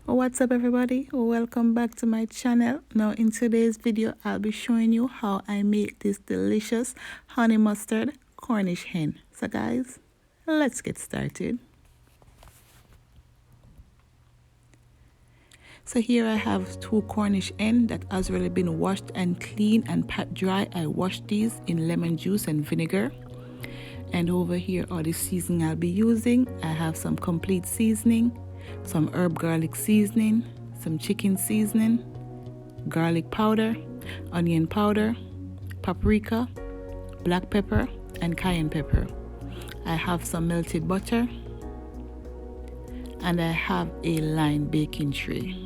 What's up everybody, welcome back to my channel. Now in today's video I'll be showing you how I make this delicious honey mustard Cornish hen. So guys, let's get started. So here I have 2 Cornish hen that has already been washed and cleaned and pat dry. I washed these in lemon juice and vinegar. And over here are the seasoning I'll be using. I have some complete seasoning, some herb garlic seasoning, some chicken seasoning, garlic powder, onion powder, paprika, black pepper, and cayenne pepper. I have some melted butter, and I have a lined baking tray.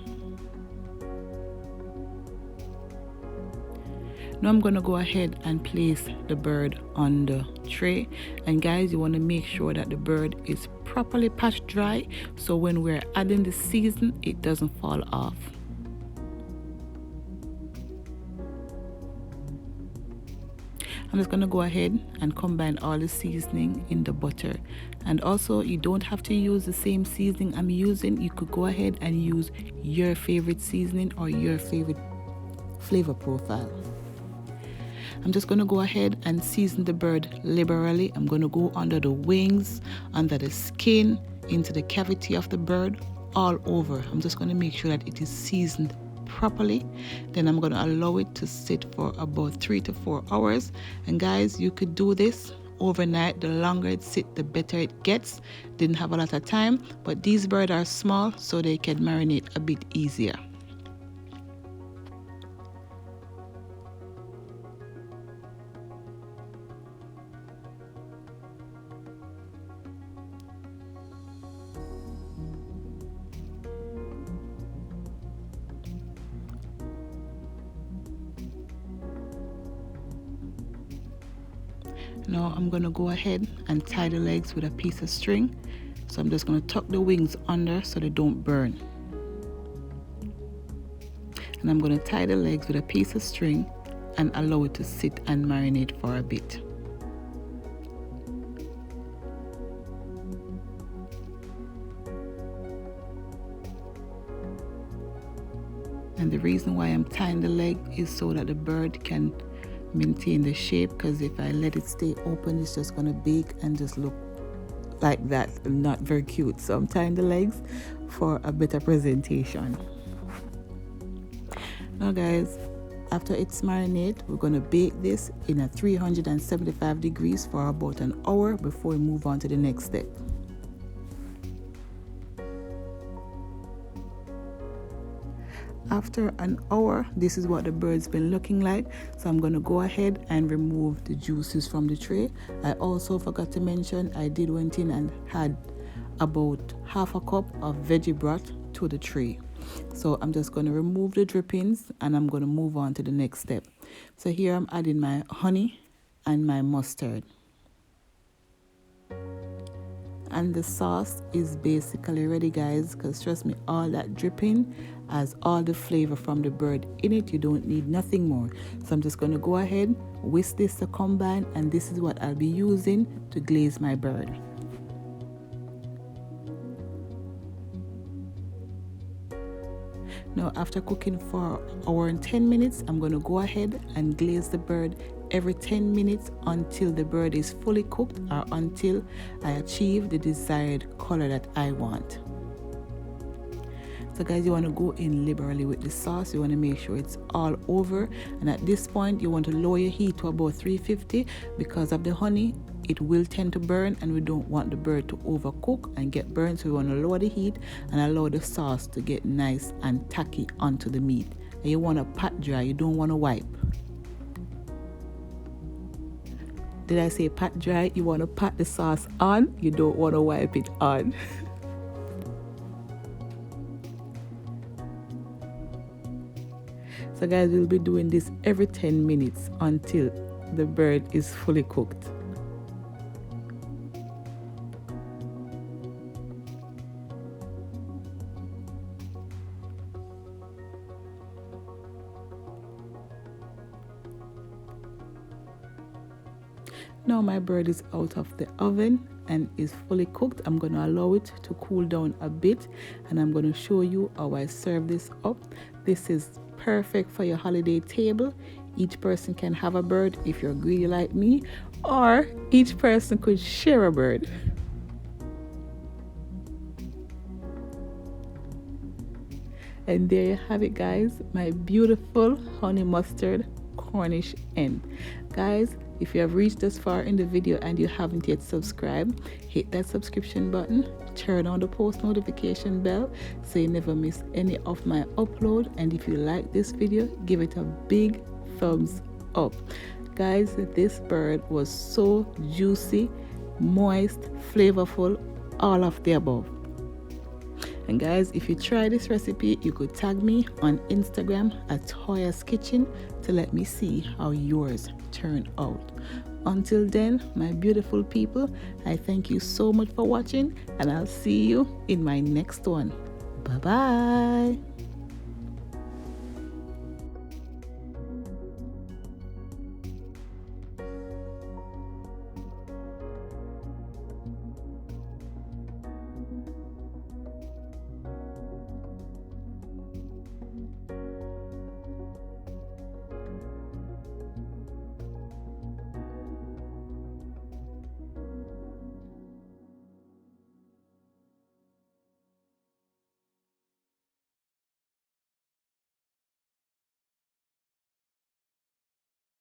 Now I'm going to go ahead and place the bird on the tray, and guys, you want to make sure that the bird is properly pat dry so when we're adding the season it doesn't fall off. I'm just going to go ahead and combine all the seasoning in the butter, and also you don't have to use the same seasoning I'm using. You could go ahead and use your favorite seasoning or your favorite flavor profile. I'm just going to go ahead and season the bird liberally. I'm going to go under the wings, under the skin, into the cavity of the bird, all over. I'm just going to make sure that it is seasoned properly. Then I'm going to allow it to sit for about 3 to 4 hours. And guys, you could do this overnight. The longer it sits, the better it gets. Didn't have a lot of time, but these birds are small, so they can marinate a bit easier. Now I'm going to go ahead and tie the legs with a piece of string. So I'm just going to tuck the wings under so they don't burn. And I'm going to tie the legs with a piece of string and allow it to sit and marinate for a bit. And the reason why I'm tying the leg is so that the bird can maintain the shape, because if I let it stay open it's just going to bake and just look like that, not very cute. So I'm tying the legs for a better presentation. Now guys, after it's marinated, we're going to bake this in a 375 degrees for about an hour before we move on to the next step. After an hour, this is what the bird's been looking like. So I'm going to go ahead and remove the juices from the tray. I also forgot to mention I went in and had about half a cup of veggie broth to the tray. So I'm just going to remove the drippings and I'm going to move on to the next step. So here I'm adding my honey and my mustard. And the sauce is basically ready, guys, because trust me, all that dripping has all the flavor from the bird in it. You don't need nothing more. So I'm just going to go ahead, whisk this to combine, and this is what I'll be using to glaze my bird. Now after cooking for an hour and 10 minutes, I'm going to go ahead and glaze the bird every 10 minutes until the bird is fully cooked or until I achieve the desired color that I want. So guys, you want to go in liberally with the sauce. You want to make sure it's all over, and at this point you want to lower your heat to about 350 because of the honey. It will tend to burn and we don't want the bird to overcook and get burned, so we want to lower the heat and allow the sauce to get nice and tacky onto the meat. And you want to pat dry, you don't want to wipe. Did I say pat dry? You want to pat the sauce on, you don't want to wipe it on. So guys, we'll be doing this every 10 minutes until the bird is fully cooked. Now my bird is out of the oven and is fully cooked, I'm going to allow it to cool down a bit, and I'm going to show you how I serve this up. This is perfect for your holiday table. Each person can have a bird if you're greedy like me, or each person could share a bird. And there you have it, guys, my beautiful honey mustard Cornish hen. Guys, if you have reached this far in the video and you haven't yet subscribed, hit that subscription button, turn on the post notification bell so you never miss any of my upload. And if you like this video, give it a big thumbs up. Guys, this bird was so juicy, moist, flavorful, all of the above. And guys, if you try this recipe, you could tag me on Instagram at Hoya's Kitchen to let me see how yours turned out. Until then, my beautiful people, I thank you so much for watching, and I'll see you in my next one. Bye bye.